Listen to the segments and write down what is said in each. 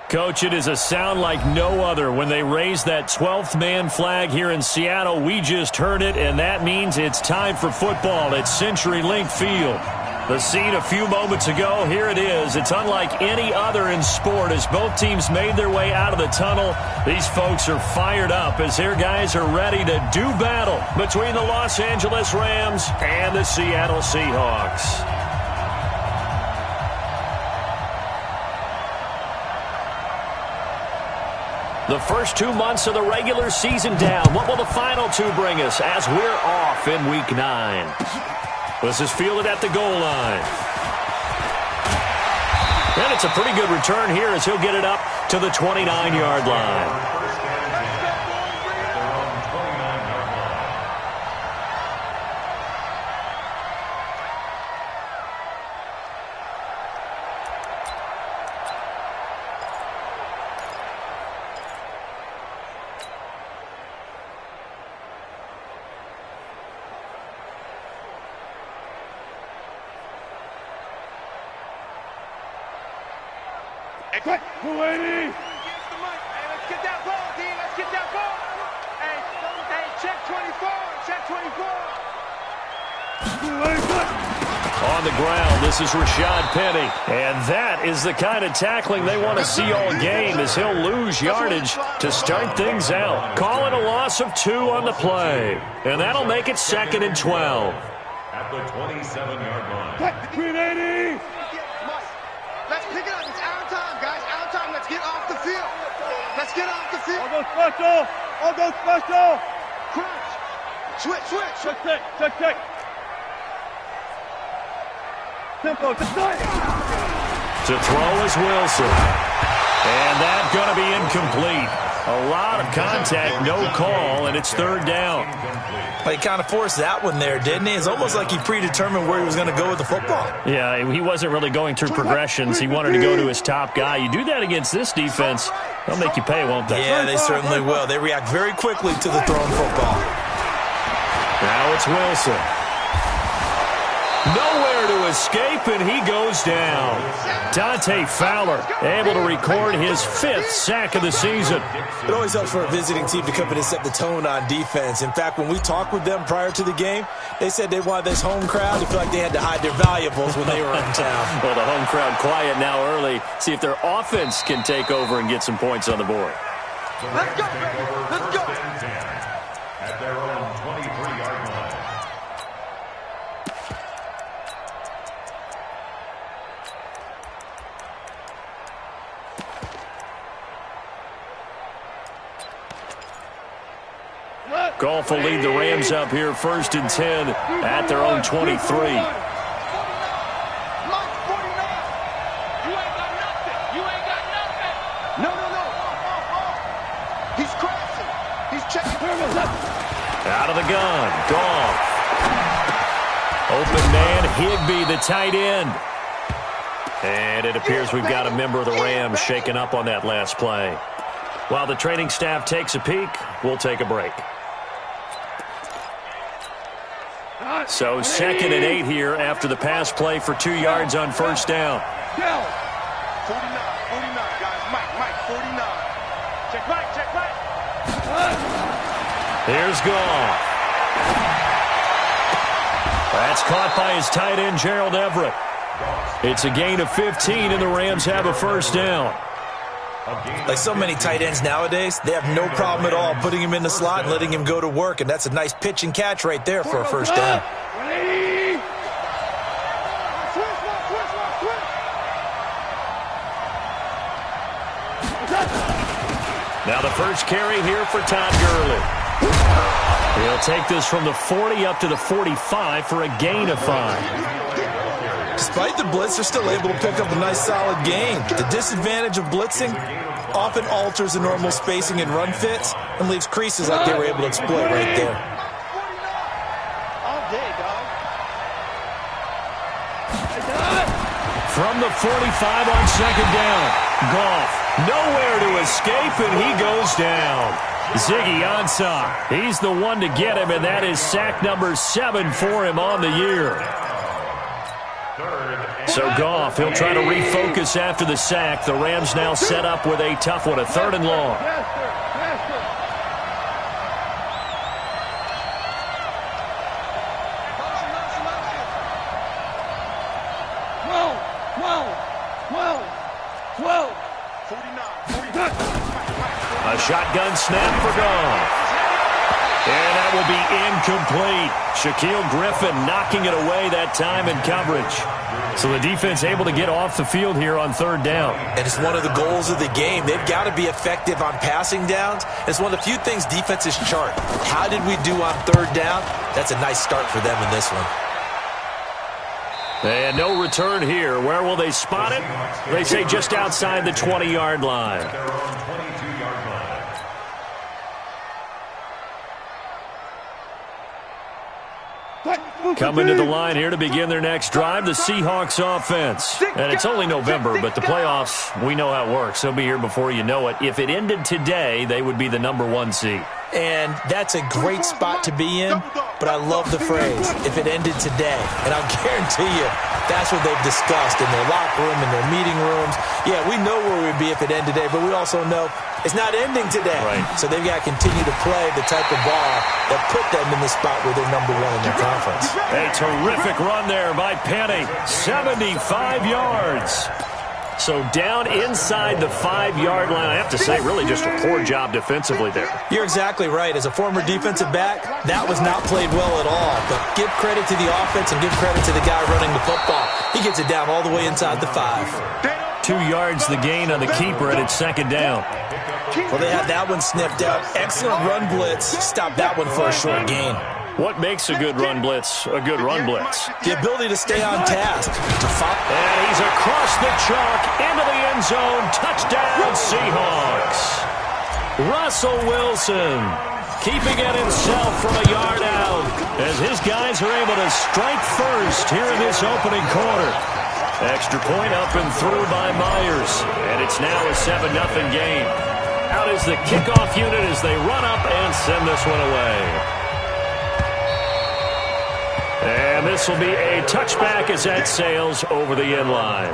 Coach, it is a sound like no other when they raise that 12th man flag here in Seattle. We just heard it, and that means it's time for football at CenturyLink Field. The scene a few moments ago, here it is. It's unlike any other in sport as both teams made their way out of the tunnel. These folks are fired up as their guys are ready to do battle between the Los Angeles Rams and the Seattle Seahawks. The first 2 months of the regular season down. What will the final two bring us as we're off in Week 9? This is fielded at the goal line. And it's a pretty good return here as he'll get it up to the 29-yard line. Quick, 280. Hey, let's get that ball, D. Let's get that ball. Hey, check 24. Check 24. On the ground, this is Rashad Penny. And that is the kind of tackling they want to see all game as he'll lose yardage to start things out. Call it a loss of 2 on the play. And that'll make it 2nd and 12. At the 27-yard line. 380. Let's pick it up. It's our time, guys. Our time. Let's get off the field. Let's get off the field. I'll go special. I'll go special. Crunch. Switch. Check. Tempo. To throw is Wilson. And that's going to be incomplete. A lot of contact, no call, and it's 3rd down. He kind of forced that one there, didn't he? It's almost like he predetermined where he was going to go with the football. Yeah, he wasn't really going through progressions. He wanted to go to his top guy. You do that against this defense, they'll make you pay, won't they? Yeah, they certainly will. They react very quickly to the thrown football. Now it's Wilson. Nowhere to escape, and he goes down. Dante Fowler able to record his 5th sack of the season. It always helps for a visiting team to come in and set the tone on defense. In fact, when we talked with them prior to the game, they said they wanted this home crowd to feel like they had to hide their valuables when they were in town. Well, the home crowd quiet now early. See if their offense can take over and get some points on the board. Let's go, baby. Let's go. At their own 23-yard line. Goff will lead the Rams up here 1st and 10 at their own 23. Mike, 49. You ain't got nothing. No. He's crashing. He's checking. Out of the gun. Goff. Open man, Higbee, the tight end. And it appears we've got a member of the Rams shaken up on that last play. While the training staff takes a peek, we'll take a break. So 2nd and 8 here after the pass play for 2 yards on 1st down. 49, guys. Mike, 49. Check right. Here's Goff. That's caught by his tight end, Gerald Everett. It's a gain of 15, and the Rams have a 1st down. Like so many tight ends nowadays, they have no problem at all putting him in the slot and letting him go to work, and that's a nice pitch and catch right there for a 1st down. Now the first carry here for Todd Gurley. He'll take this from the 40 up to the 45 for a gain of 5. Despite the blitz, they're still able to pick up a nice solid gain. The disadvantage of blitzing often alters the normal spacing and run fits and leaves creases like they were able to exploit right there. All day, dog. From the 45 on 2nd down. Goff nowhere to escape, and he goes down. Ziggy Ansah, he's the one to get him, and that is sack number 7 for him on the year. So Goff, he'll try to refocus after the sack. The Rams now set up with a tough one, a 3rd and long. A shotgun snap for Goff. And that will be incomplete. Shaquille Griffin knocking it away that time in coverage. So the defense able to get off the field here on 3rd down. And it's one of the goals of the game. They've got to be effective on passing downs. It's one of the few things defenses chart. How did we do on 3rd down? That's a nice start for them in this one. And no return here. Where will they spot it? They say just outside the 20-yard line. Coming to the line here to begin their next drive, the Seahawks offense. And it's only November, but the playoffs, we know how it works. They'll be here before you know it. If it ended today, they would be the #1 seed. And that's a great spot to be in, but I love the phrase, if it ended today. And I'll guarantee you, that's what they've discussed in their locker room, in their meeting rooms. Yeah, we know where we'd be if it ended today, but we also know it's not ending today. Right. So they've got to continue to play the type of ball that put them in the spot where they're #1 in their conference. A terrific run there by Penny. 75 yards. So down inside the 5-yard line. I have to say, really just a poor job defensively there. You're exactly right. As a former defensive back, that was not played well at all. But give credit to the offense and give credit to the guy running the football. He gets it down all the way inside the 5. 2 yards the gain on the keeper, and it's 2nd down. Well, they had that one sniffed out. Excellent run blitz. Stop that one for a short gain. What makes a good run blitz a good run blitz? The ability to stay on task. And he's across the chalk into the end zone. Touchdown, Seahawks. Russell Wilson keeping it himself from a yard out as his guys are able to strike first here in this opening quarter. Extra point up and through by Myers. And it's now a 7-0 game. Out is the kickoff unit as they run up and send this one away. And this will be a touchback as that sails over the end line.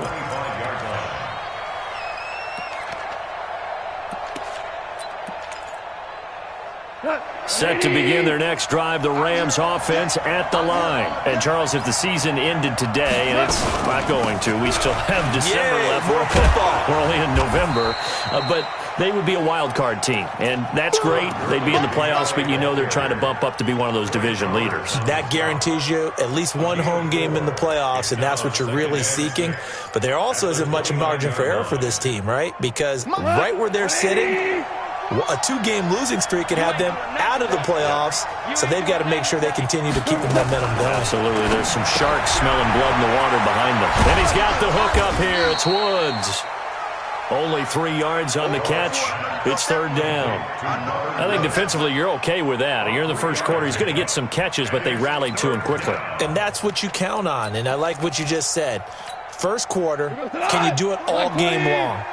Set to begin their next drive, the Rams offense at the line. And, Charles, if the season ended today, and it's not going to, we still have December left. We're only in November. But they would be a wild card team, and that's great. They'd be in the playoffs, but you know they're trying to bump up to be one of those division leaders. That guarantees you at least one home game in the playoffs, and that's what you're really seeking. But there also isn't much margin for error for this team, right? Because right where they're sitting, a 2-game losing streak could have them out of the playoffs, so they've got to make sure they continue to keep the momentum going. Absolutely. There's some sharks smelling blood in the water behind them. And he's got the hook up here. It's Woods. Only 3 yards on the catch. It's 3rd down. I think defensively you're okay with that. You're in the first quarter. He's going to get some catches, but they rallied to him quickly. And that's what you count on, and I like what you just said. First quarter, can you do it all game long?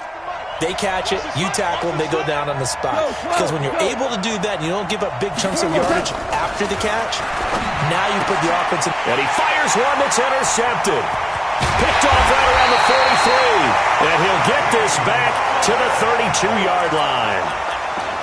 They catch it, you tackle them, they go down on the spot. Because when you're able to do that and you don't give up big chunks of yardage after the catch, now you put the offense in. And he fires one that's intercepted. Picked off right around the 43. And he'll get this back to the 32-yard line.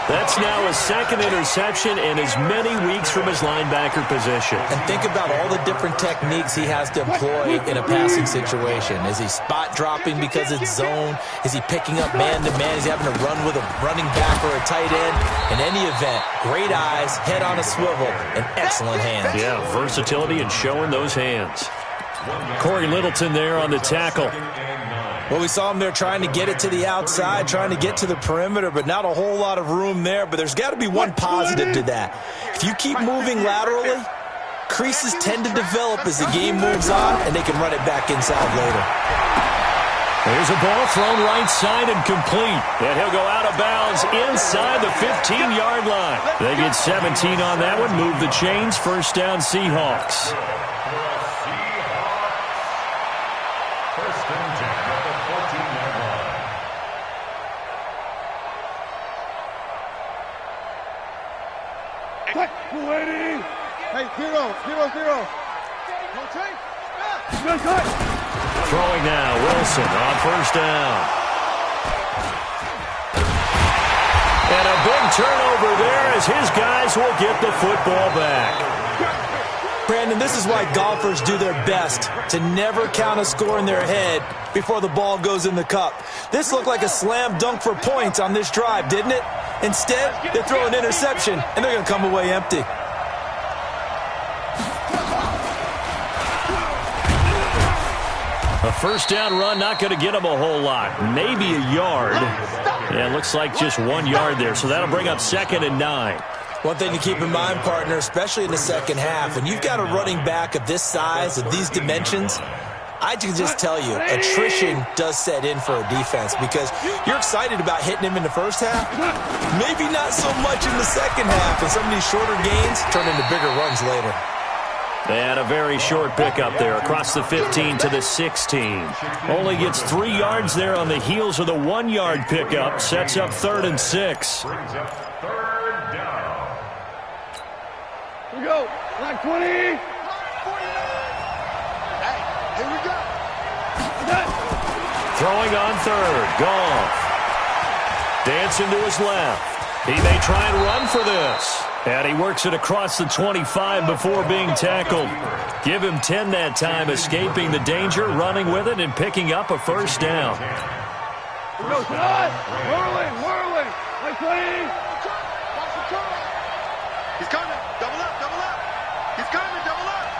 That's now his 2nd interception in as many weeks from his linebacker position. And think about all the different techniques he has to employ in a passing situation. Is he spot dropping because it's zone? Is he picking up man-to-man? Is he having to run with a running back or a tight end? In any event, great eyes, head on a swivel, and excellent hands. Yeah, versatility and showing those hands. Corey Littleton there on the tackle. Well, we saw him there trying to get it to the outside, trying to get to the perimeter, but not a whole lot of room there. But there's got to be one positive to that. If you keep moving laterally, creases tend to develop as the game moves on, and they can run it back inside later. There's a ball thrown right side and complete. And he'll go out of bounds inside the 15-yard line. They get 17 on that one, move the chains, 1st down Seahawks. Hey, 0, 0, 0. No change. Good cut. Throwing now, Wilson on first down. And a big turnover there as his guys will get the football back. Brandon, this is why golfers do their best to never count a score in their head before the ball goes in the cup. This looked like a slam dunk for points on this drive, didn't it? Instead, they throw an interception, and they're going to come away empty. A first down run, not going to get them a whole lot. Maybe a yard. Yeah, it looks like just 1 yard there, so that'll bring up 2nd and 9. One thing to keep in mind, partner, especially in the second half, when you've got a running back of this size, of these dimensions, I can just tell you, attrition does set in for a defense because you're excited about hitting him in the first half. Maybe not so much in the second half, and some of these shorter gains turn into bigger runs later. And a very short pickup there across the 15 to the 16. Only gets 3 yards there on the heels of the 1 yard pickup. Sets up 3rd and 6. Brings up 3rd down. Here we go. Line 20. Here we go. Throwing on 3rd. Goff. Dancing to his left. He may try and run for this. And he works it across the 25 before being tackled. Give him 10 that time, escaping the danger, running with it, and picking up a first down. Here we go, Todd. Whirling. Line 20. He's coming. Double up. He's coming. Double up.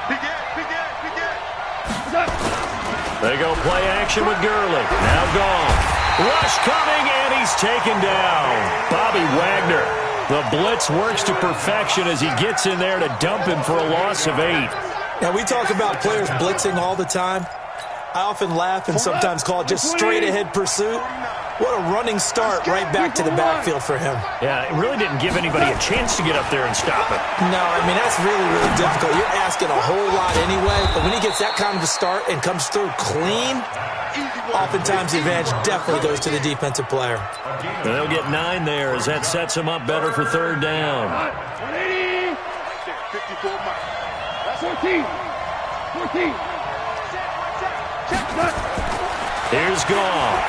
Big Ed. They go play action with Gurley. Now gone. Rush coming, and he's taken down. Bobby Wagner. The blitz works to perfection as he gets in there to dump him for a loss of 8. Now, we talk about players blitzing all the time. I often laugh and sometimes call it just straight-ahead pursuit. What a running start right back to the backfield for him. Yeah, it really didn't give anybody a chance to get up there and stop it. No, I mean, that's really, really difficult. You're asking a whole lot anyway, but when he gets that kind of a start and comes through clean, oftentimes the advantage definitely goes to the defensive player. And they'll get 9 there as that sets him up better for 3rd down. 180. 54 Mike. That's 14. Here's Goff.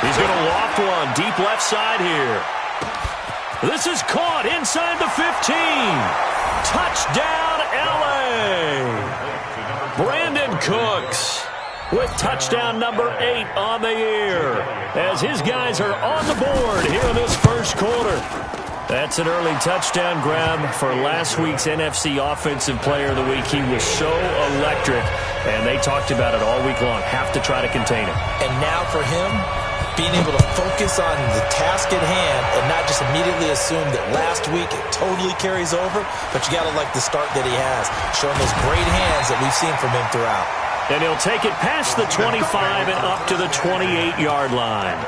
He's going to loft one deep left side here. This is caught inside the 15. Touchdown, L.A. Brandon Cooks with touchdown number 8 on the year as his guys are on the board here in this first quarter. That's an early touchdown grab for last week's NFC Offensive Player of the Week. He was so electric, and they talked about it all week long. Have to try to contain him. And now for him, being able to focus on the task at hand and not just immediately assume that last week it totally carries over, but you got to like the start that he has, showing those great hands that we've seen from him throughout. And he'll take it past the 25 and up to the 28-yard line.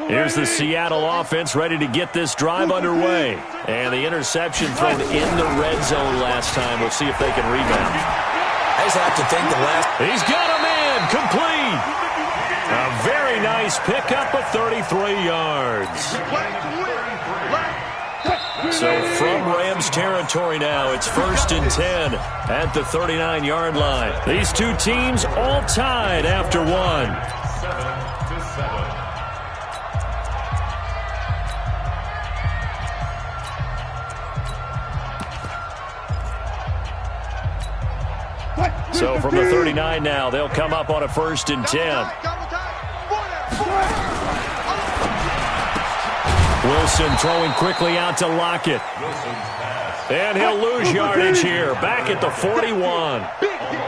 Here's the Seattle offense ready to get this drive underway. And the interception thrown in the red zone last time. We'll see if they can rebound. I just have to think the last... He's got him in. Complete. A very nice pickup of 33 yards. So from Rams territory now, it's 1st and 10 at the 39-yard line. These two teams all tied after 1. 7-7. So from the 39 now, they'll come up on a 1st and 10. Wilson throwing quickly out to Lockett. And he'll lose yardage here, back at the 41.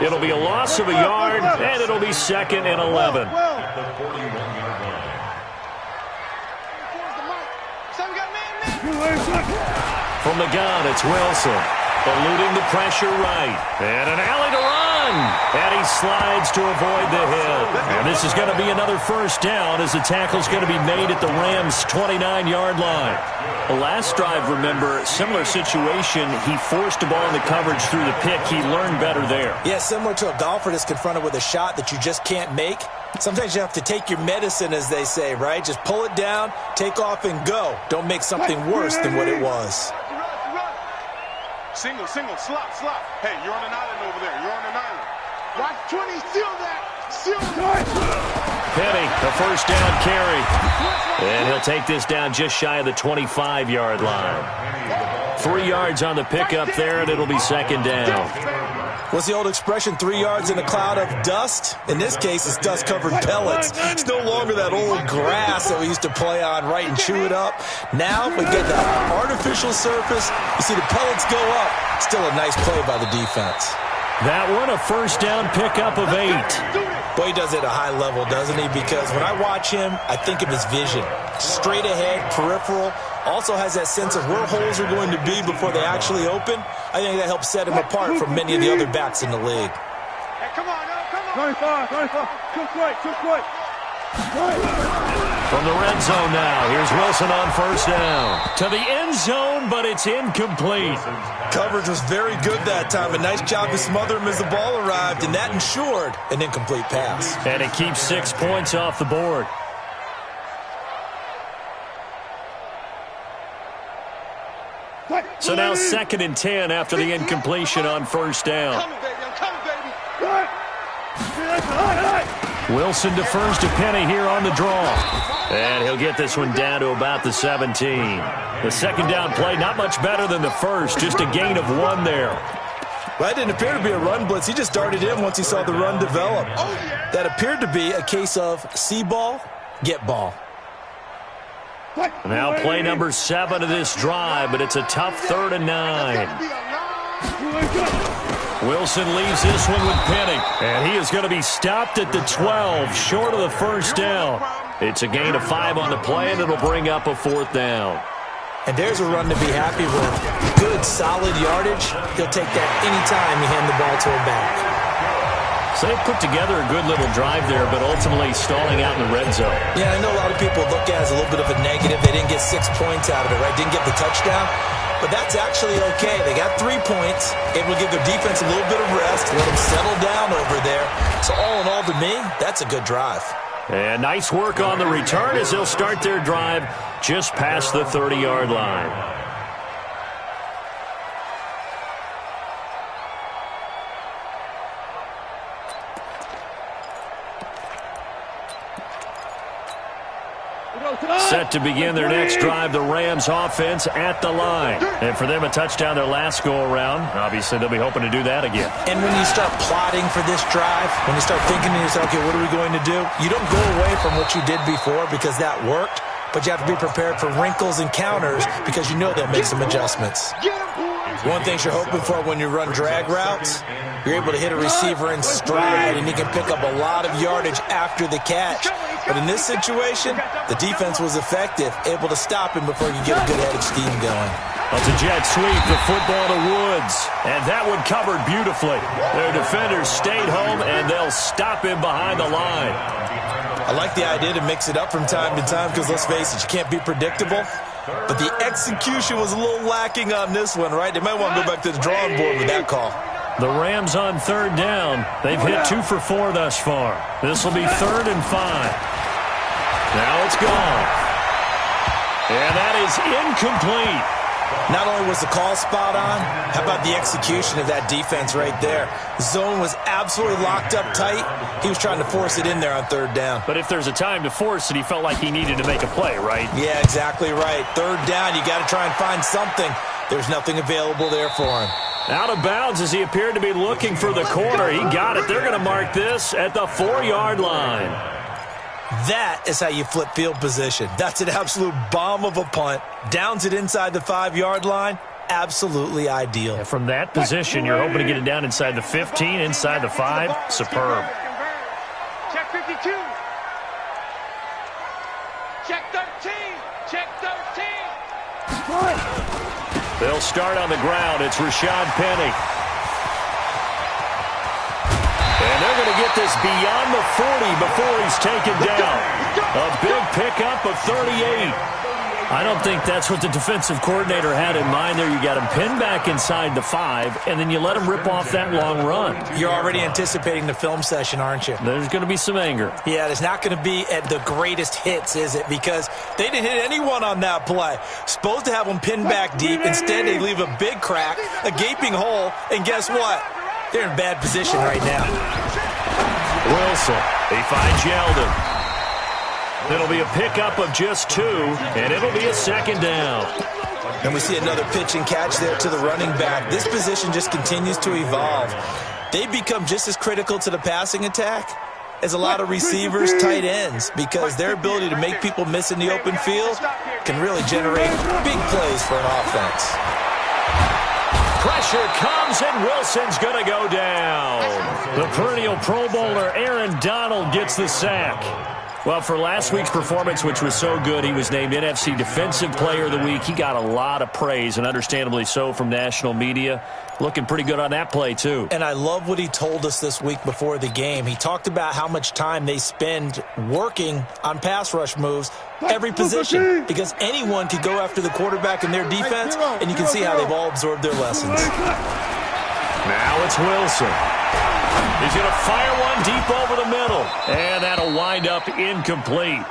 It'll be a loss of a yard, and it'll be 2nd and 11. From the gun, it's Wilson. Eluding the pressure right. And an alley to run. And he slides to avoid the hit. And this is going to be another first down as the tackle's going to be made at the Rams' 29-yard line. The last drive, remember, similar situation. He forced the ball in the coverage through the pick. He learned better there. Yeah, similar to a golfer that's confronted with a shot that you just can't make. Sometimes you have to take your medicine, as they say, right? Just pull it down, take off, and go. Don't make something worse than what it was. Single, slop. Hey, you're on an island over there. You're on an island. Watch 20, seal that. Seal that. Penny, the first down carry. And he'll take this down just shy of the 25-yard line. 3 yards on the pickup there, and it'll be second down. What's the old expression, 3 yards in a cloud of dust? In this case, it's dust-covered pellets. It's no longer that old grass that we used to play on, right, and chew it up. Now we get the artificial surface. You see the pellets go up. Still a nice play by the defense. That one, a first down pickup of 8. Boy, he does it at a high level, doesn't he? Because when I watch him, I think of his vision. Straight ahead, peripheral. Also has that sense of where holes are going to be before they actually open. I think that helps set him apart from many of the other backs in the league. Hey, come on. 25. Too quick. From the red zone now, here's Wilson on first down. To the end zone, but it's incomplete. Coverage was very good that time. A nice job to smother him as the ball arrived, and that ensured an incomplete pass. And it keeps 6 points off the board. So now 2nd and 10 after the incompletion on first down. I'm coming, baby. Wilson defers to Penny here on the draw. And he'll get this one down to about the 17. The second down play, not much better than the first, just a gain of 1 there. Well, that didn't appear to be a run blitz. He just darted in once he saw the run develop. That appeared to be a case of see ball, get ball. Now play number 7 of this drive, but it's a tough 3rd and 9. Wilson leaves this one with Penny, and he is going to be stopped at the 12, short of the first down. It's a gain of 5 on the play, and it'll bring up a 4th down. And there's a run to be happy with. Good, solid yardage. He'll take that anytime you hand the ball to him back. So they put together a good little drive there, but ultimately stalling out in the red zone. Yeah, I know a lot of people look at it as a little bit of a negative. They didn't get 6 points out of it, right? Didn't get the touchdown. But that's actually okay. They got 3 points, able to give their defense a little bit of rest, let them settle down over there. So all in all, to me, that's a good drive. And nice work on the return as they'll start their drive just past the 30-yard line. Set to begin their next drive, the Rams offense at the line. And for them, a touchdown their last go-around. Obviously, they'll be hoping to do that again. And when you start plotting for this drive, when you start thinking to yourself, okay, what are we going to do? You don't go away from what you did before because that worked, but you have to be prepared for wrinkles and counters because you know they'll make some adjustments. One thing you're hoping for when you run drag routes, you're able to hit a receiver in stride, and he can pick up a lot of yardage after the catch. But in this situation, the defense was effective, able to stop him before you get a good head of steam going. That's a jet sweep, the football to Woods. And that one covered beautifully. Their defenders stayed home, and they'll stop him behind the line. I like the idea to mix it up from time to time because, let's face it, you can't be predictable. But the execution was a little lacking on this one, right? They might want to go back to the drawing board with that call. The Rams on 3rd down. They've hit 2 for 4 thus far. This will be 3rd and 5. Now it's gone. And that is incomplete. Not only was the call spot on, how about the execution of that defense right there? Zone was absolutely locked up tight. He was trying to force it in there on 3rd down. But if there's a time to force it, he felt like he needed to make a play, right? Yeah, exactly right. 3rd down, you got to try and find something. There's nothing available there for him. Out of bounds as he appeared to be looking for the corner. He got it. They're going to mark this at the 4-yard line. That is how you flip field position. That's an absolute bomb of a punt. Downs it inside the 5-yard line. Absolutely ideal. And from that position, you're hoping to get it down inside the 15, inside the 5. Superb. Check 52. Check 13. Check 13. They'll start on the ground. It's Rashad Penny. this beyond the 40 before he's taken down. A big pickup of 38. I don't think that's what the defensive coordinator had in mind there. You got him pinned back inside the 5, and then you let him rip off that long run. You're already anticipating the film session, aren't you? There's going to be some anger. Yeah, there's not going to be at the greatest hits, is it? Because they didn't hit anyone on that play. Supposed to have them pinned back deep. Instead, they leave a big crack, a gaping hole, and guess what? They're in bad position right now. Wilson, he finds Yeldon. It'll be a pickup of just 2, and it'll be a second down. And we see another pitch and catch there to the running back. This position just continues to evolve. They become just as critical to the passing attack as a lot of receivers, tight ends, because their ability to make people miss in the open field can really generate big plays for an offense. Pressure comes, and Wilson's going to go down. The perennial Pro Bowler Aaron Donald gets the sack. Well, for last week's performance, which was so good, he was named NFC Defensive Player of the Week. He got a lot of praise, and understandably so, from national media. Looking pretty good on that play, too. And I love what he told us this week before the game. He talked about how much time they spend working on pass rush moves, every position, because anyone could go after the quarterback in their defense, and you can see how they've all absorbed their lessons. Now it's Wilson. He's going to fire one deep over the middle, and that'll wind up incomplete.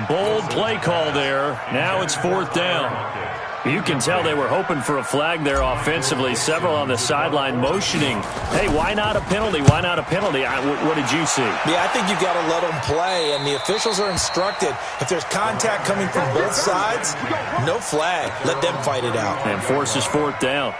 Bold play call there. Now it's 4th down. You can tell they were hoping for a flag there offensively. Several on the sideline motioning, hey, why not a penalty? Why not a penalty? What did you see? Yeah, I think you've got to let them play, and the officials are instructed. If there's contact coming from both sides, no flag. Let them fight it out. And forces 4th down.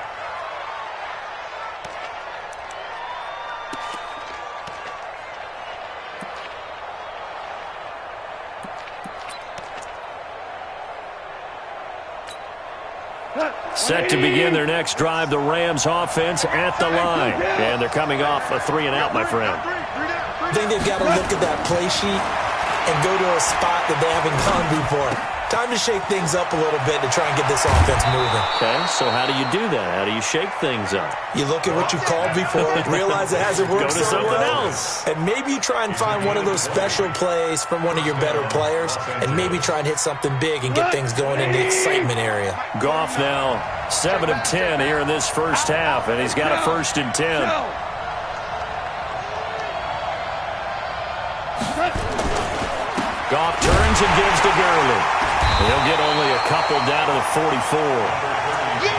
Set to begin their next drive, the Rams offense at the line. And they're coming off a 3-and-out, my friend. I think they've got to look at that play sheet and go to a spot that they haven't gone before. Time to shake things up a little bit to try and get this offense moving. Okay, so how do you do that? How do you shake things up? You look at what you called before, realize it hasn't worked so well. Else. And maybe you try and find one of those special plays from one of your better players, and maybe try and hit something big and get things going in the excitement area. Goff now 7 of 10 here in this first half, and he's got a 1st and 10. Goff turns and gives to Gurley. He'll get only a couple down to the 44. Yeah.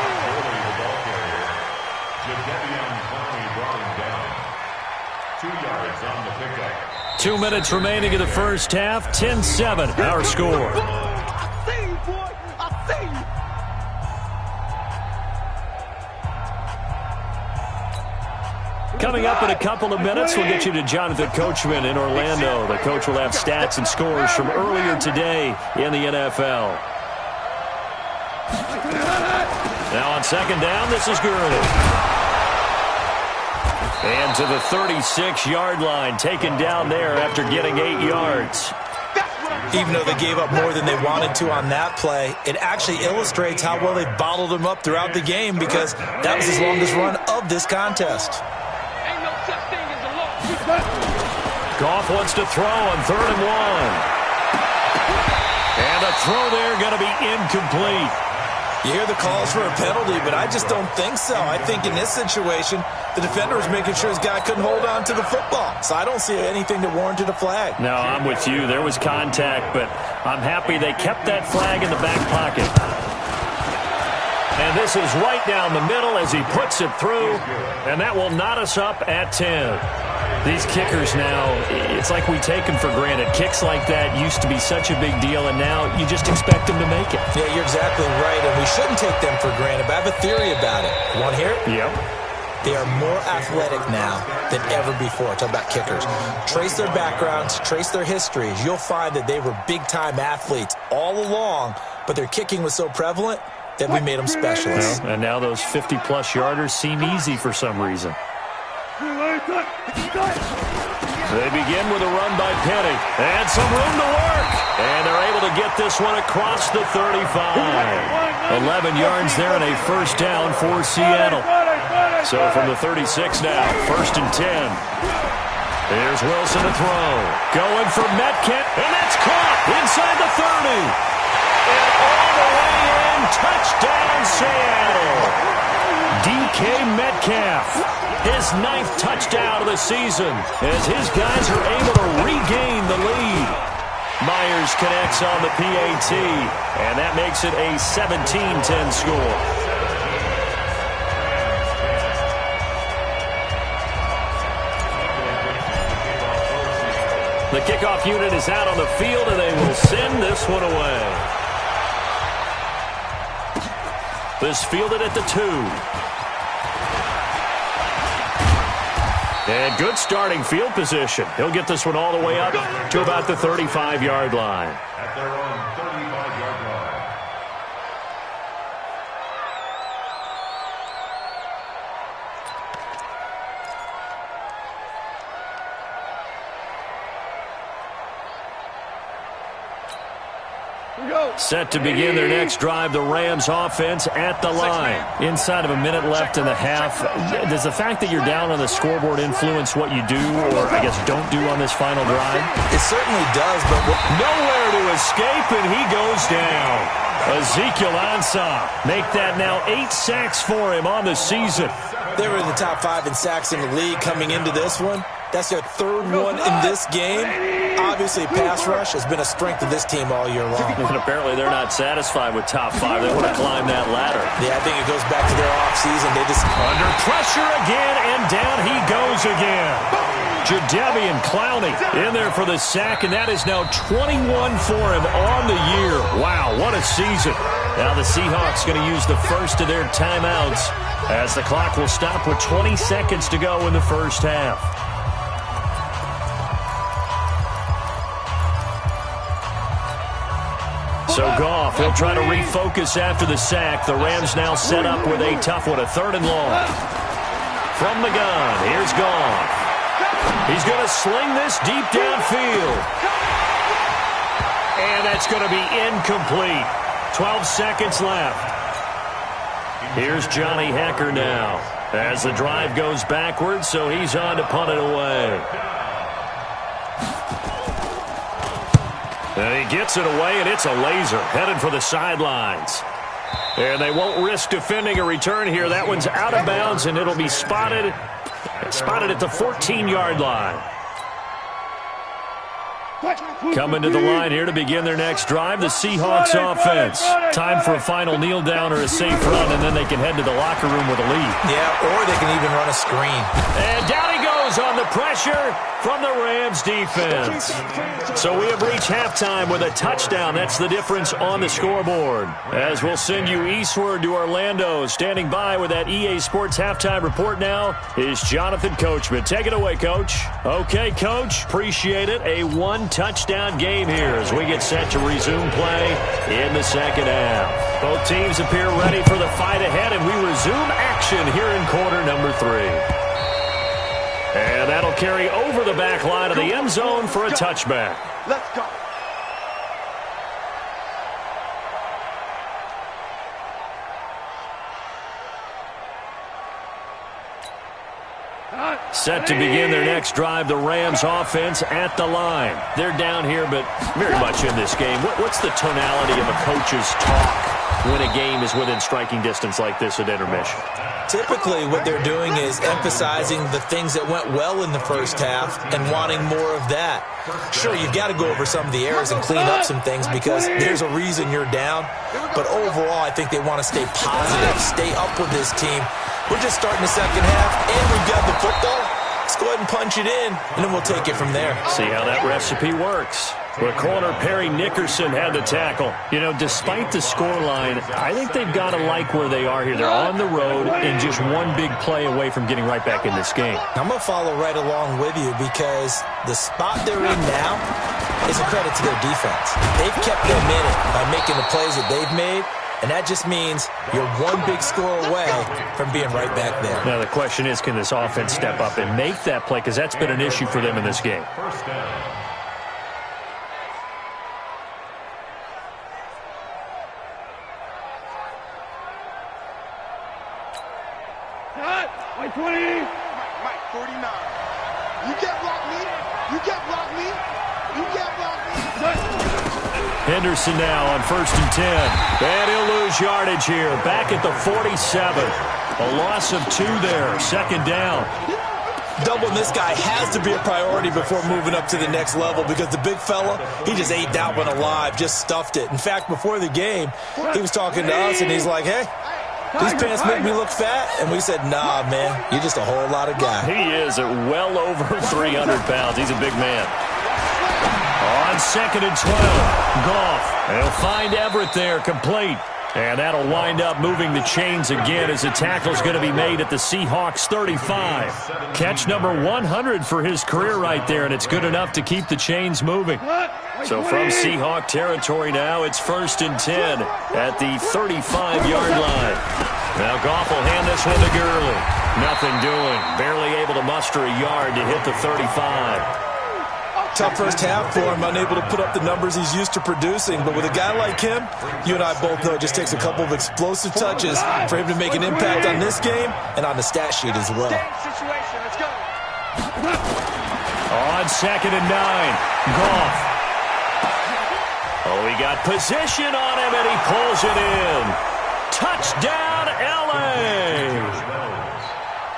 2 minutes remaining in the first half. 10-7, our score. I see you, boy. I see you. Coming up in a couple of minutes, we'll get you to Jonathan Coachman in Orlando. The coach will have stats and scores from earlier today in the NFL. Now on 2nd down, this is Gurley. And to the 36-yard line, taken down there after getting 8 yards. Even though they gave up more than they wanted to on that play, it actually illustrates how well they bottled him up throughout the game, because that was his longest run of this contest. Goff wants to throw on 3rd and 1. And the throw there going to be incomplete. You hear the calls for a penalty, but I just don't think so. I think in this situation, the defender was making sure his guy couldn't hold on to the football. So I don't see anything that warranted a flag. No, I'm with you. There was contact, but I'm happy they kept that flag in the back pocket. And this is right down the middle as he puts it through, and that will knot us up at 10. These kickers now, it's like we take them for granted. Kicks like that used to be such a big deal, and now you just expect them to make it. Yeah, you're exactly right, and we shouldn't take them for granted, but I have a theory about it. You want to hear it? Yep. They are more athletic now than ever before. Talk about kickers. Trace their backgrounds, trace their histories. You'll find that they were big-time athletes all along, but their kicking was so prevalent that we made them specialists. Well, and now those 50-plus yarders seem easy for some reason. They begin with a run by Penny. And some room to work. And they're able to get this one across the 35. 11 yards there and a 1st down for Seattle. So from the 36 now, 1st and 10. Here's Wilson to throw. Going for Metcalf, and that's caught inside the 30. And all the way in, touchdown Seattle. DK Metcalf, his 9th touchdown of the season, as his guys are able to regain the lead. Myers connects on the PAT, and that makes it a 17-10 score. The kickoff unit is out on the field, and they will send this one away. This fielded at the 2. And good starting field position. He'll get this one all the way up to about the 35-yard line. At their own 35-yard line. Set to begin their next drive, the Rams offense at the line. Inside of a minute left in the half. Does the fact that you're down on the scoreboard influence what you do, or I guess don't do on this final drive? It certainly does, but nowhere to escape, and he goes down. Ezekiel Ansah make that now 8 sacks for him on the season. They were in the top 5 in sacks in the league coming into this one. That's their 3rd one in this game. Obviously, pass rush has been a strength of this team all year long. And apparently they're not satisfied with top 5. They want to climb that ladder. Yeah, I think it goes back to their offseason. They just under pressure again, and down he goes again. Jadeveon Clowney in there for the sack, and that is now 21 for him on the year. Wow, what a season. Now the Seahawks going to use the first of their timeouts as the clock will stop with 20 seconds to go in the first half. So Goff, he'll try to refocus after the sack. The Rams now set up with a tough one, a 3rd and long. From the gun, here's Goff. He's going to sling this deep downfield. And that's going to be incomplete. 12 seconds left. Here's Johnny Hekker now as the drive goes backwards, so he's on to punt it away. And he gets it away, and it's a laser headed for the sidelines. And they won't risk defending a return here. That one's out of bounds, and it'll be spotted at the 14-yard line. Coming to the line here to begin their next drive, the Seahawks offense. Time for a final kneel down or a safe run, and then they can head to the locker room with a lead. Yeah, or they can even run a screen. And down he goes on the pressure from the Rams defense. So we have reached halftime with a touchdown. That's the difference on the scoreboard. As we'll send you eastward to Orlando. Standing by with that EA Sports halftime report now is Jonathan Coachman. Take it away, Coach. Okay, Coach. Appreciate it. A 1-touchdown game here as we get set to resume play in the second half. Both teams appear ready for the fight ahead, and we resume action here in quarter number 3. And that'll carry over the back line of the end zone for a touchback. Let's go. Set to begin their next drive, the Rams offense at the line. They're down here, but very much in this game. What's the tonality of a coach's talk when a game is within striking distance like this at intermission? Typically, what they're doing is emphasizing the things that went well in the first half and wanting more of that. Sure, you've got to go over some of the errors and clean up some things because there's a reason you're down. But overall, I think they want to stay positive, stay up with this team. We're just starting the second half, and we've got the football. Let's go ahead and punch it in, and then we'll take it from there. See how that recipe works. The corner, Perry Nickerson, had the tackle. You know, despite the scoreline, I think they've got to like where they are here. They're on the road and just one big play away from getting right back in this game. I'm going to follow right along with you because the spot they're in now is a credit to their defense. They've kept them in it by making the plays that they've made. And that just means you're one big score away from being right back there. Now, the question is, can this offense step up and make that play? Because that's been an issue for them in this game. First down. Mike 20. Mike 49. You can't block me. Henderson now on 1st and 10. And he'll lose yardage here. Back at the 47. A loss of 2 there. 2nd down. Doubling this guy has to be a priority before moving up to the next level because the big fella, he just ate that one alive, just stuffed it. In fact, before the game, he was talking to us, and he's like, hey, these pants make me look fat. And we said, nah, man, you're just a whole lot of guy. He is at well over 300 pounds. He's a big man. On 2nd and 12, Goff. He'll find Everett there, complete. And that'll wind up moving the chains again as the tackle's going to be made at the Seahawks 35. Catch number 100 for his career right there, and it's good enough to keep the chains moving. So from Seahawk territory now, it's 1st and 10 at the 35-yard line. Now Goff will hand this one to Gurley. Nothing doing. Barely able to muster a yard to hit the 35. Tough first half for him, unable to put up the numbers he's used to producing. But with a guy like him, you and I both know it just takes a couple of explosive touches for him to make an impact on this game and on the stat sheet as well. On 2nd and 9, Goff. Oh, he got position on him, and he pulls it in. Touchdown, L.A.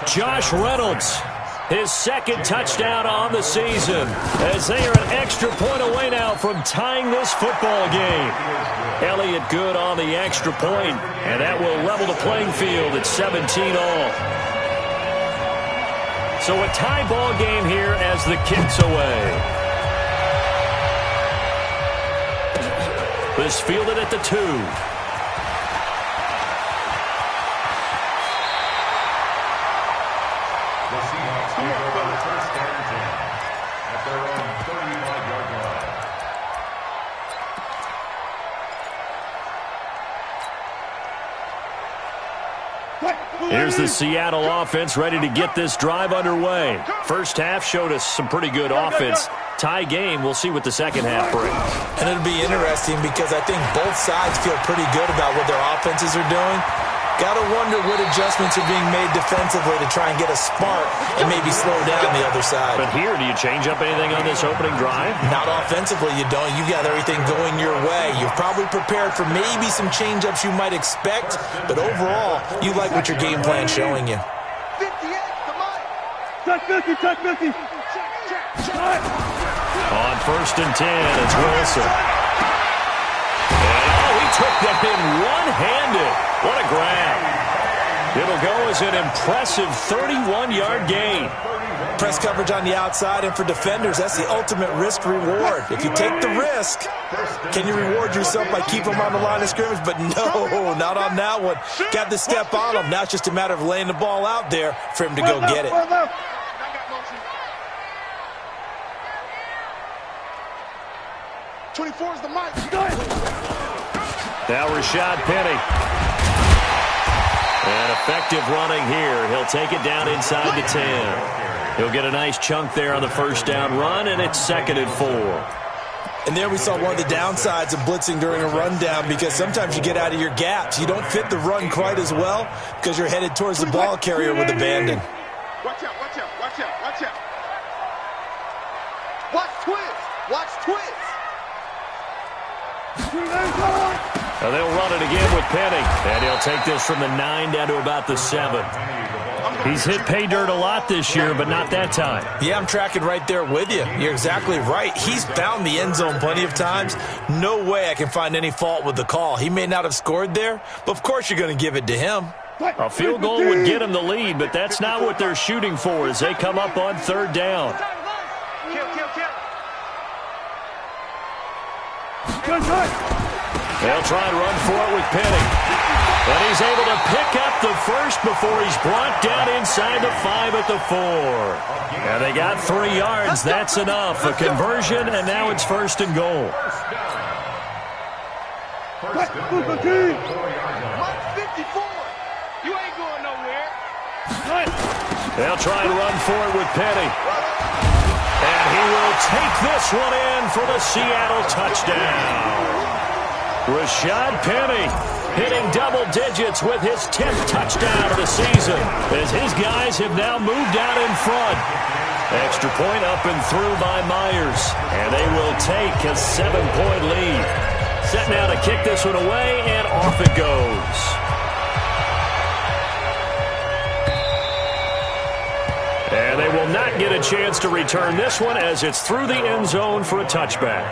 Josh Reynolds. His 2nd touchdown on the season as they are an extra point away now from tying this football game. Elliott good on the extra point, and that will level the playing field at 17 all. So a tie ball game here as the kick's away. This fielded at the 2. Here's the Seattle offense ready to get this drive underway. First half showed us some pretty good offense. Tie game, we'll see what the second half brings. And it'll be interesting because I think both sides feel pretty good about what their offenses are doing. Got to wonder what adjustments are being made defensively to try and get a spark and maybe slow down the other side. But here, do you change up anything on this opening drive? Not offensively, you don't. You got everything going your way. You're probably prepared for maybe some change-ups you might expect, but overall, you like what your game plan's showing you. 58 to Mike. Check 50, check 50. On 1st and 10, it's Wilson. And he took that in one-handed. What a grab. It'll go as an impressive 31-yard gain. Press coverage on the outside, and for defenders, that's the ultimate risk-reward. If you take the risk, can you reward yourself by keeping them on the line of scrimmage? But no, not on that one. Got the step on him. Now it's just a matter of laying the ball out there for him to go get it. 24 is the mic. Now Rashad Penny. And effective running here. He'll take it down inside the 10. He'll get a nice chunk there on the first down run, and it's 2nd and 4. And there we saw one of the downsides of blitzing during a rundown because sometimes you get out of your gaps. You don't fit the run quite as well because you're headed towards the ball carrier with abandon. Watch out, watch out, watch out, watch out. Watch twist, watch twist. Now they'll run it again with Penny. And he'll take this from the 9 down to about the 7. He's hit pay dirt a lot this year, but not that time. Yeah, I'm tracking right there with you. You're exactly right. He's found the end zone plenty of times. No way I can find any fault with the call. He may not have scored there, but of course you're going to give it to him. A field goal would get him the lead, but that's not what they're shooting for as they come up on 3rd down. Kill, kill, kill. They'll try and run for it with Penny. And he's able to pick up the first before he's brought down inside the 5 at the 4. And they got 3 yards. That's enough. A conversion, and now it's 1st and goal. Mike 54. You ain't going nowhere. They'll try and run for it with Penny. And he will take this one in for the Seattle touchdown. Rashad Penny hitting double digits with his 10th touchdown of the season as his guys have now moved out in front. Extra point up and through by Myers, and they will take a 7-point lead. set now to kick this one away, and off it goes. And they will not get a chance to return this one as it's through the end zone for a touchback.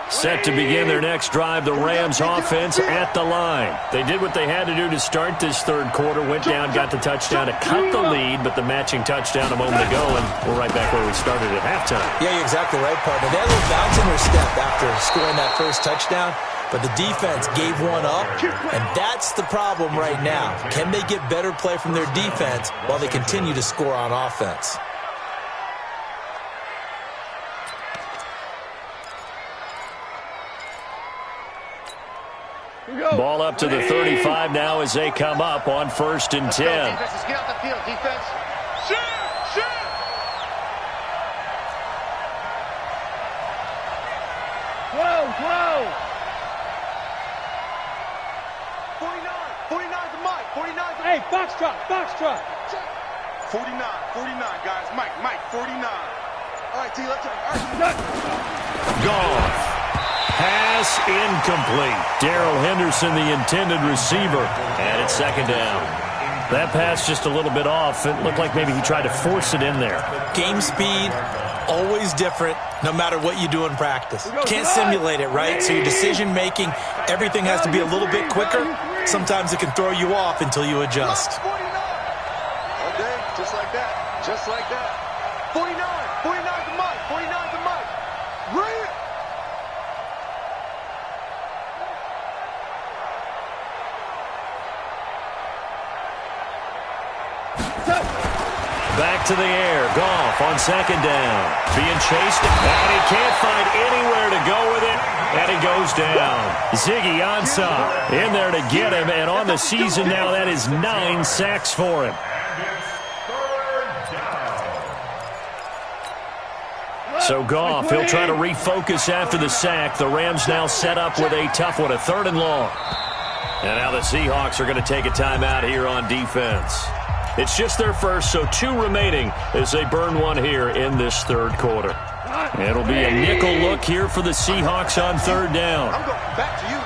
Set to begin their next drive, the Rams offense at the line. They did what they had to do to start this third quarter, went down, got the touchdown to cut the lead, but the matching touchdown a moment ago, and we're right back where we started at halftime. Yeah, you're exactly right, partner. They had a little bounce in their step after scoring that first touchdown, but the defense gave one up, and that's the problem right now. Can they get better play from their defense while they continue to score on offense? Ball up to the 35 now as they come up on 1st and 10. Defense, get off the field, defense. Shoot! 49's the mic. 49's the Hey, Foxtrot. 49, guys. Mike, 49. All right, T, let's go. All right. Gone. Pass incomplete. Darrell Henderson, the intended receiver. And it's 2nd down. That pass just a little bit off. It looked like maybe he tried to force it in there. Game speed, always different, no matter what you do in practice. Can't simulate it, right? So your decision-making, everything has to be a little bit quicker. Sometimes it can throw you off until you adjust. 49. Okay, just like that. 49's the mic. 49's the mic. Bring it. Back to the air. Goff on 2nd down. Being chased, and he can't find anywhere to go with it, and he goes down. Ziggy Ansah in there to get him, and on the season now, that is 9 sacks for him. So Goff, he'll try to refocus after the sack. The Rams now set up with a tough one, a 3rd and long. And now the Seahawks are going to take a timeout here on defense. It's just their first, so 2 remaining as they burn one here in this 3rd quarter. It'll be a nickel look here for the Seahawks on 3rd down. I'm going back to you.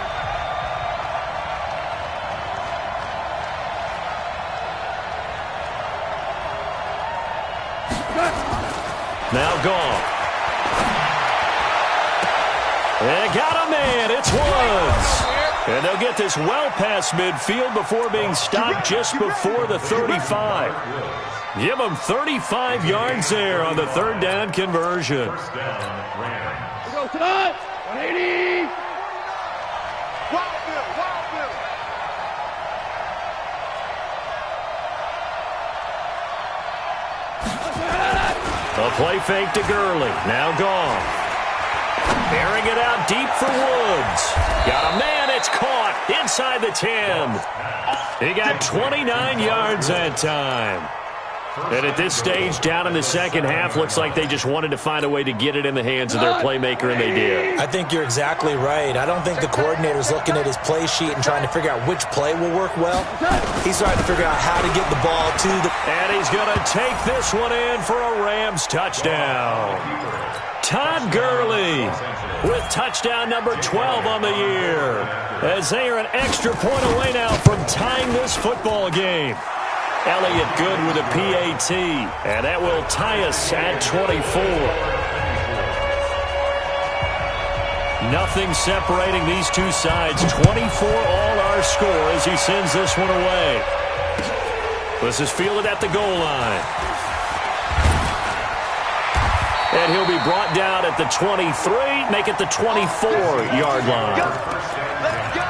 Now Goff. They got a man. It's Woods. And they'll get this well past midfield before being stopped just before the 35. Give them 35 yards there on the 3rd down conversion. Go, Todd. 180. Wild A play fake to Gurley. Now Goff. Airing it out deep for Woods. Got a man. It's caught inside the 10. He got 29 yards that time. And at this stage, down in the 2nd half, looks like they just wanted to find a way to get it in the hands of their playmaker, and they did. I think you're exactly right. I don't think the coordinator's looking at his play sheet and trying to figure out which play will work well. He's trying to figure out how to get the ball to the... And he's going to take this one in for a Rams touchdown. Todd Gurley with touchdown number 12 on the year, as they are an extra point away now from tying this football game. Elliott good with a PAT, and that will tie us at 24. Nothing separating these two sides. 24 all our score as he sends this one away. This is fielded at the goal line. And he'll be brought down at the 23, make it the 24-yard line. Let's go.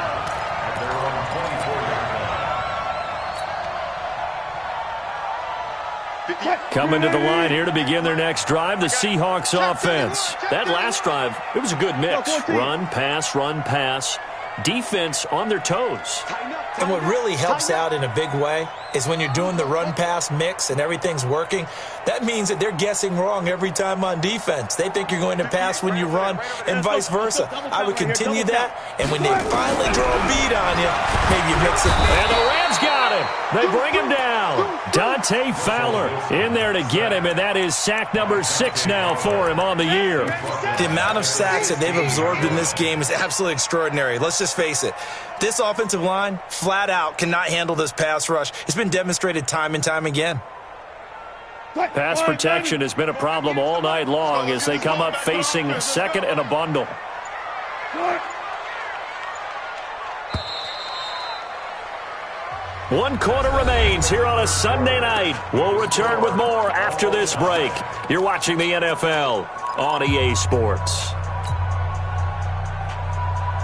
Coming to the line here to begin their next drive, the Seahawks offense. That last drive, it was a good mix. Run, pass, defense on their toes. And what really helps out in a big way is when you're doing the run-pass mix and everything's working, that means that they're guessing wrong every time on defense. They think you're going to pass when you run and vice versa. I would continue that, and when they finally draw a bead on you, maybe you mix it. And the Rams got him. They bring him down. Dante Fowler in there to get him, and that is sack number 6 now for him on the year. The amount of sacks that they've absorbed in this game is absolutely extraordinary. Let's just face it. This offensive line, flat out, cannot handle this pass rush. It's been demonstrated time and time again. Pass protection has been a problem all night long as they come up facing second and a bundle. One quarter remains here on a Sunday night. We'll return with more after this break. You're watching the NFL on EA Sports.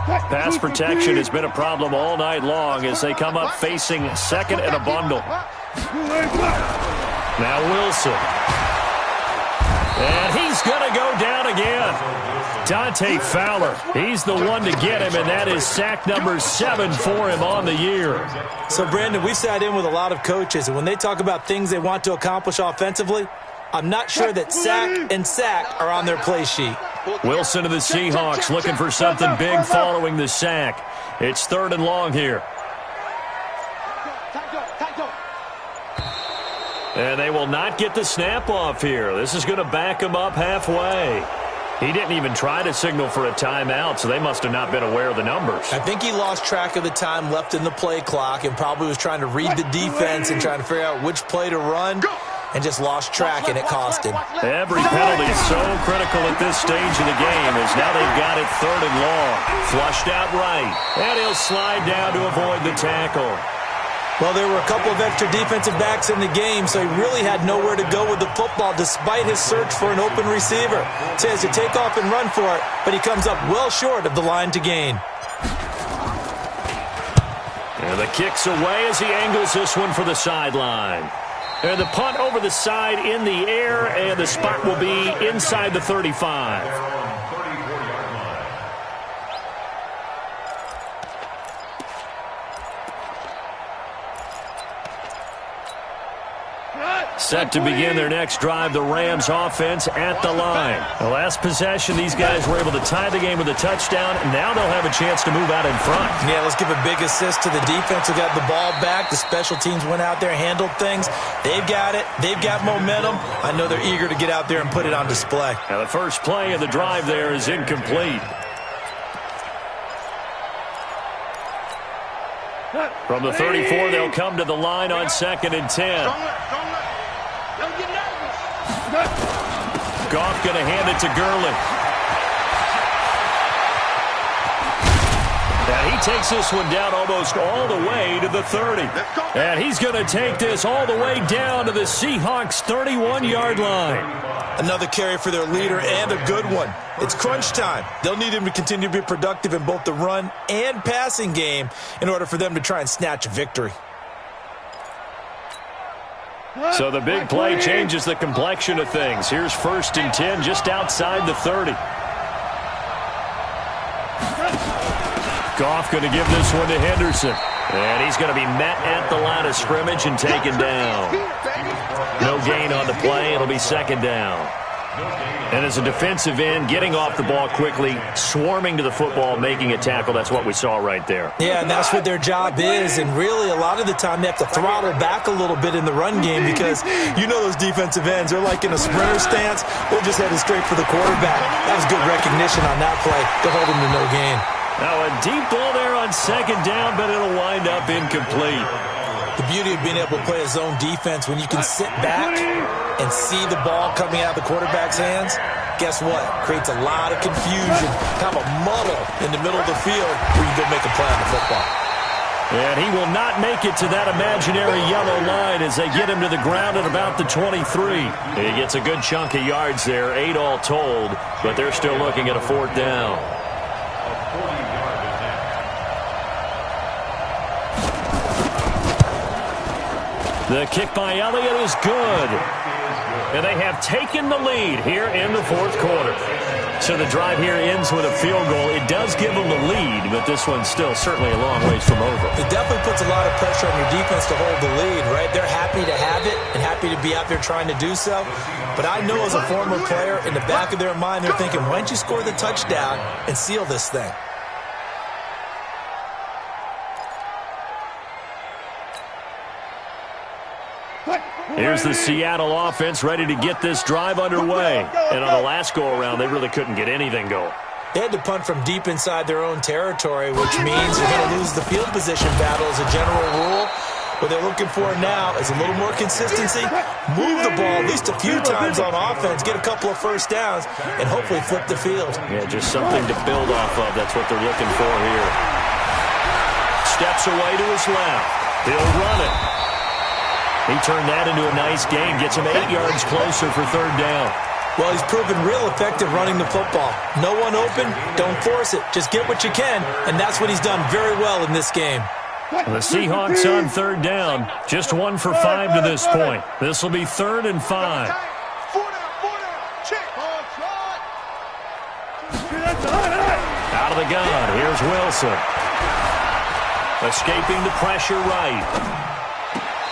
Pass protection has been a problem all night long as they come up facing second and a bundle. Now Wilson. And he's going to go down again. Dante Fowler, he's the one to get him, and that is sack number 7 for him on the year. So, Brandon, we've sat in with a lot of coaches, and when they talk about things they want to accomplish offensively, I'm not sure that sack and sack are on their play sheet. Wilson of the Seahawks looking for something big following the sack. It's 3rd and long here. And they will not get the snap off here. This is going to back him up halfway. He didn't even try to signal for a timeout, so they must have not been aware of the numbers. I think he lost track of the time left in the play clock and probably was trying to read the defense and trying to figure out which play to run and just lost track, and it cost him. Every penalty is so critical at this stage of the game as now they've got it 3rd and long. Flushed out right, and he'll slide down to avoid the tackle. Well, there were a couple of extra defensive backs in the game, so he really had nowhere to go with the football despite his search for an open receiver. So he has to take off and run for it, but he comes up well short of the line to gain. And the kick's away as he angles this one for the sideline. And the punt over the side in the air, and the spot will be inside the 35. Set to begin their next drive, the Rams offense at the line. The last possession, these guys were able to tie the game with a touchdown, and now they'll have a chance to move out in front. Yeah, let's give a big assist to the defense who got the ball back. The special teams went out there, handled things. They've got it. They've got momentum. I know they're eager to get out there and put it on display. Now the first play of the drive there is incomplete. From the 34, they'll come to the line on 2nd and 10. Goff going to hand it to Gurley. And he takes this one down almost all the way to the 30. And he's going to take this all the way down to the Seahawks' 31-yard line. Another carry for their leader and a good one. It's crunch time. They'll need him to continue to be productive in both the run and passing game in order for them to try and snatch a victory. So the big play changes the complexion of things. Here's 1st and 10 just outside the 30. Goff going to give this one to Henderson. And he's going to be met at the line of scrimmage and taken down. No gain on the play. It'll be 2nd down. And as a defensive end, getting off the ball quickly, swarming to the football, making a tackle, that's what we saw right there. Yeah, and that's what their job is. And really, a lot of the time, they have to throttle back a little bit in the run game because you know those defensive ends, they're like in a sprinter stance. They're just headed straight for the quarterback. That was good recognition on that play to hold him to no gain. Now a deep ball there on 2nd down, but it'll wind up incomplete. The beauty of being able to play a zone defense when you can sit back and see the ball coming out of the quarterback's hands, guess what? Creates a lot of confusion, kind of a muddle in the middle of the field where you go make a play on the football. And he will not make it to that imaginary yellow line as they get him to the ground at about the 23. He gets a good chunk of yards there, 8 all told, but they're still looking at a 4th down. The kick by Elliott is good. And they have taken the lead here in the 4th quarter. So the drive here ends with a field goal. It does give them the lead, but this one's still certainly a long ways from over. It definitely puts a lot of pressure on your defense to hold the lead, right? They're happy to have it and happy to be out there trying to do so. But I know as a former player, in the back of their mind, they're thinking, why don't you score the touchdown and seal this thing? Here's the Seattle offense ready to get this drive underway. And on the last go-around, they really couldn't get anything going. They had to punt from deep inside their own territory, which means you're going to lose the field position battle as a general rule. What they're looking for now is a little more consistency, move the ball at least a few times on offense, get a couple of first downs, and hopefully flip the field. Yeah, just something to build off of. That's what they're looking for here. Steps away to his left. He'll run it. He turned that into a nice gain, gets him 8 yards closer for third down. Well, he's proven real effective running the football. No one open, don't force it. Just get what you can, and that's what he's done very well in this game. The Seahawks on third down, just 1 for 5 to this point. This will be 3rd and 5. Out of the gun, here's Wilson. Escaping the pressure right.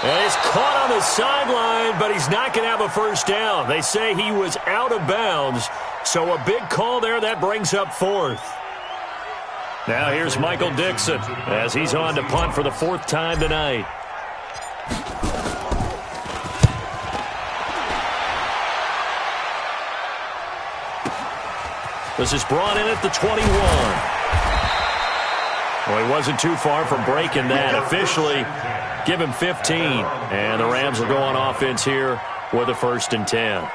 And he's caught on the sideline, but he's not going to have a first down. They say he was out of bounds, so a big call there. That brings up 4th. Now here's Michael Dixon as he's on to punt for the 4th time tonight. This is brought in at the 21. Well, he wasn't too far from breaking that. Officially, give him 15. And the Rams will go on offense here with a 1st and 10.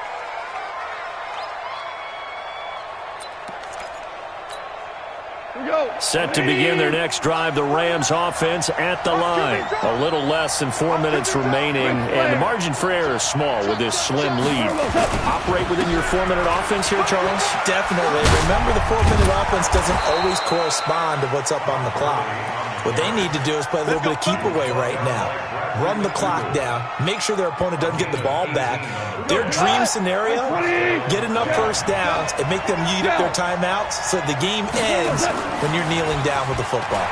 Set to begin their next drive, the Rams offense at the line. A little less than 4 minutes remaining, and the margin for error is small with this slim lead. Operate within your 4-minute offense here, Charles? Definitely. Remember, the 4-minute offense doesn't always correspond to what's up on the clock. What they need to do is play a little bit of keep away right now. Run the clock down. Make sure their opponent doesn't get the ball back. Their dream scenario, get enough first downs and make them eat up their timeouts so the game ends when you're kneeling down with the football.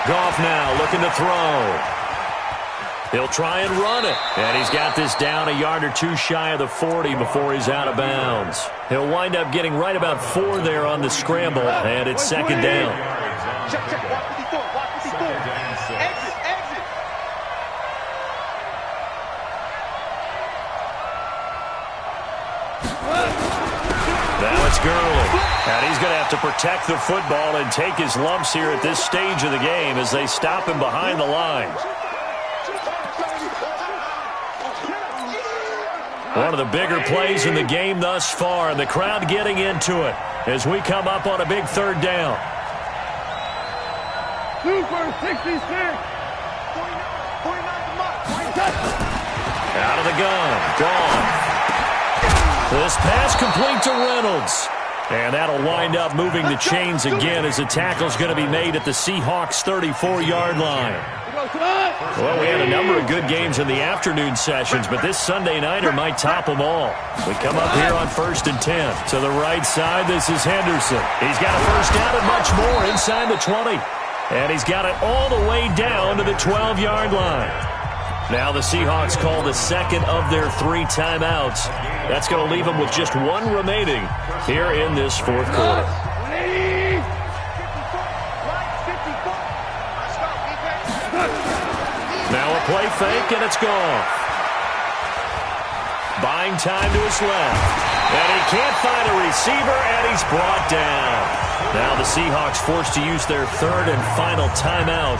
Goff now looking to throw. He'll try and run it. And he's got this down a yard or two shy of the 40 before he's out of bounds. He'll wind up getting right about 4 there on the scramble, and it's 2nd down. Check, walk 54, walk 54. Exit. Now it's Gurley. And he's going to have to protect the football and take his lumps here at this stage of the game as they stop him behind the line. One of the bigger plays in the game thus far, and the crowd getting into it as we come up on a big 3rd down. 2 for 66. Out of the gun. Gone. This pass complete to Reynolds. And that'll wind up moving the chains again as the tackle's going to be made at the Seahawks' 34-yard line. Well, we had a number of good games in the afternoon sessions, but this Sunday nighter might top them all. We come up here on 1st and 10. To the right side, this is Henderson. He's got a first down and much more inside the 20. And he's got it all the way down to the 12-yard line. Now the Seahawks call the 2nd of their 3 timeouts. That's going to leave them with just 1 remaining here in this 4th quarter. Now a play fake, and it's gone. Buying time to his left. And he can't find a receiver, and he's brought down. Now the Seahawks forced to use their 3rd and final timeout.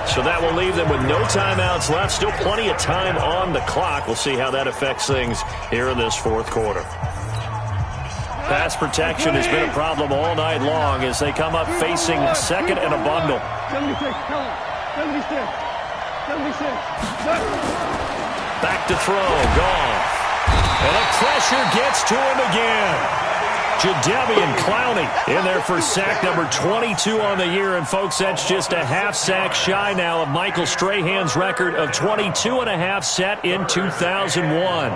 So that will leave them with no timeouts left. Still plenty of time on the clock. We'll see how that affects things here in this 4th quarter. Pass protection has been a problem all night long as they come up facing 2nd and a bundle. 76. Back to throw. Gone. And the pressure gets to him again. Jadeveon Clowney in there for sack number 22 on the year. And, folks, that's just a half sack shy now of Michael Strahan's record of 22 and a half set in 2001.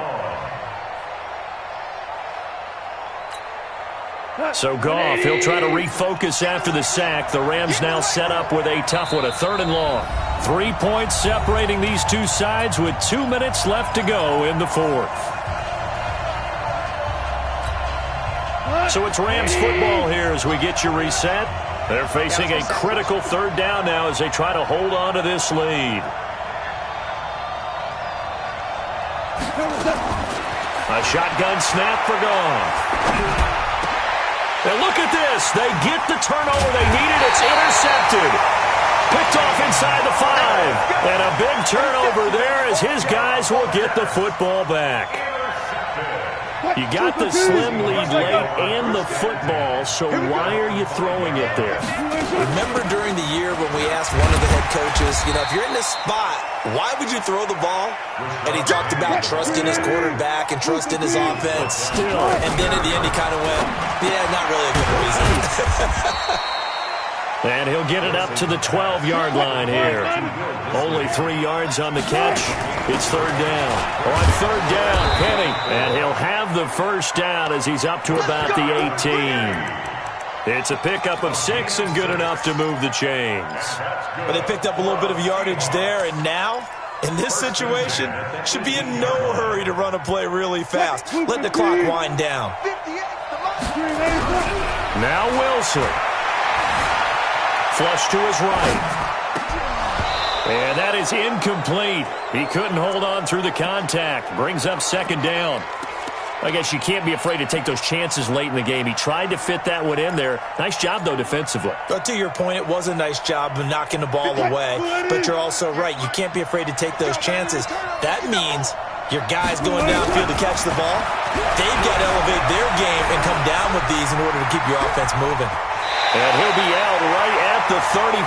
So Goff, he'll try to refocus after the sack. The Rams now set up with a tough one, a 3rd and long. 3 points separating these two sides with 2 minutes left to go in the 4th. So it's Rams football here as we get you reset. They're facing a critical 3rd down now as they try to hold on to this lead. A shotgun snap for Goff. And look at this. They get the turnover they needed. It's intercepted. Picked off inside the 5. And a big turnover there as his guys will get the football back. You got the slim lead late and the football, so why are you throwing it there? Remember during the year when we asked one of the head coaches, if you're in this spot, why would you throw the ball? And he talked about trusting his quarterback and trusting his offense. And then at the end he kind of went, yeah, not really a good reason. And he'll get it up to the 12-yard line here. Only 3 yards on the catch. It's 3rd down. On 3rd down, Penny. And he'll have the first down as he's up to about the 18. It's a pickup of 6 and good enough to move the chains. But they picked up a little bit of yardage there, and now, in this situation, should be in no hurry to run a play really fast. Let the clock wind down. Now Wilson. Flush to his right. And that is incomplete. He couldn't hold on through the contact. Brings up 2nd down. I guess you can't be afraid to take those chances late in the game. He tried to fit that one in there. Nice job, though, defensively. But to your point, it was a nice job of knocking the ball away. But you're also right. You can't be afraid to take those chances. That means your guys going downfield to catch the ball, they've got to elevate their game and come down with these in order to keep your offense moving. And he'll be out right at the 35.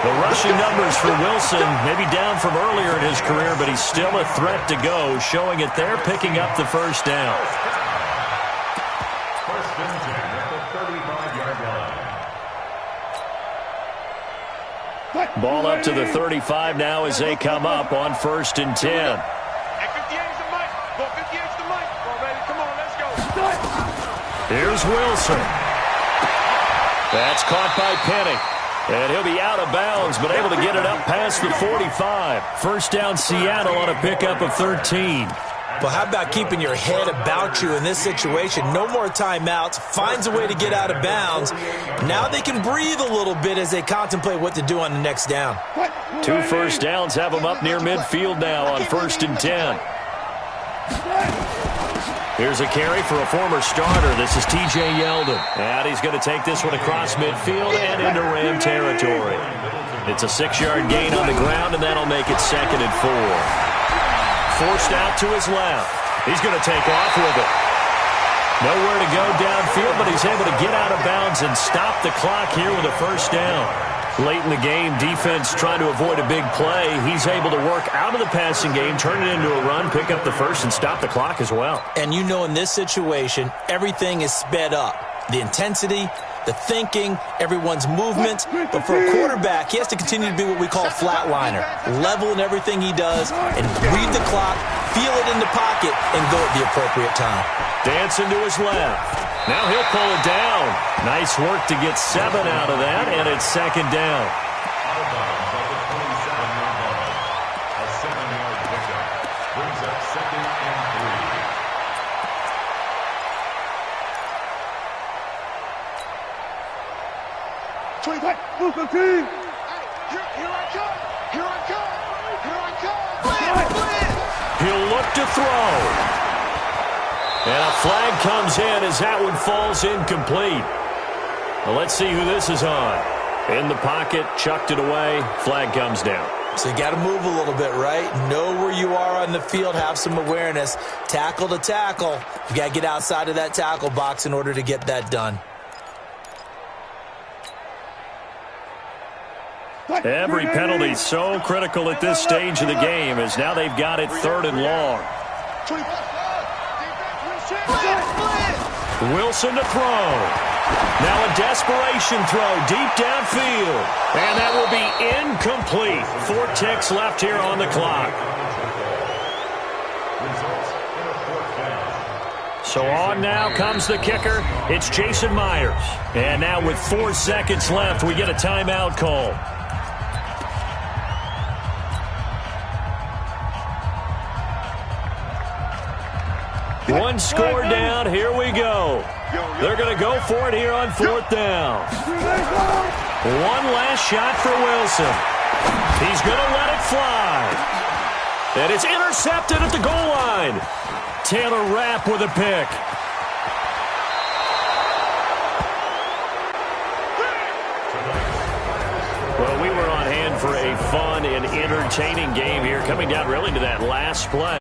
The rushing numbers for Wilson maybe down from earlier in his career, but he's still a threat to go, showing it there, picking up the first down. First and 10 at the 35-yard line. Ball up to the 35 now as they come up on 1st and 10. At 58's the mic. Go 58's the mic. Already, come on, let's go. Here's Wilson. That's caught by Penny. And he'll be out of bounds, but able to get it up past the 45. First down, Seattle on a pickup of 13. But how about keeping your head about you in this situation? No more timeouts. Finds a way to get out of bounds. Now they can breathe a little bit as they contemplate what to do on the next down. 2 first downs have them up near midfield now on 1st and 10. Here's a carry for a former starter. This is T.J. Yeldon. And he's going to take this one across midfield and into Ram territory. It's a 6-yard gain on the ground, and that'll make it 2nd and 4. Forced out to his left. He's going to take off with it. Nowhere to go downfield, but he's able to get out of bounds and stop the clock here with a first down. Late in the game, defense trying to avoid a big play. He's able to work out of the passing game, turn it into a run, pick up the first, and stop the clock as well. And in this situation, everything is sped up. The intensity, the thinking, everyone's movement. But for a quarterback, he has to continue to be what we call flatliner. Level in everything he does and read the clock, feel it in the pocket, and go at the appropriate time. Dancing to his left. Now he'll pull it down. Nice work to get 7 out of that, and it's 2nd down. Out of bounds at the 27-yard line. A 7-yard pickup brings up 2nd and 3. 25, move the team. Here I come. Here I come. Here I come. Blitz. He'll look to throw. And a flag comes in as that one falls incomplete. Well, let's see who this is on. In the pocket, chucked it away, flag comes down. So you got to move a little bit, right? Know where you are on the field, have some awareness. Tackle to tackle. You got to get outside of that tackle box in order to get that done. Every penalty so critical at this stage of the game as now they've got it 3rd and long. Wilson to throw. Now a desperation throw deep downfield. And that will be incomplete. 4 ticks left here on the clock. So on now comes the kicker. It's Jason Myers. And now with 4 seconds left, we get a timeout call. One score down. Here we go. They're going to go for it here on 4th down. One last shot for Wilson. He's going to let it fly. And it's intercepted at the goal line. Taylor Rapp with a pick. Well, we were on hand for a fun and entertaining game here, coming down really to that last play.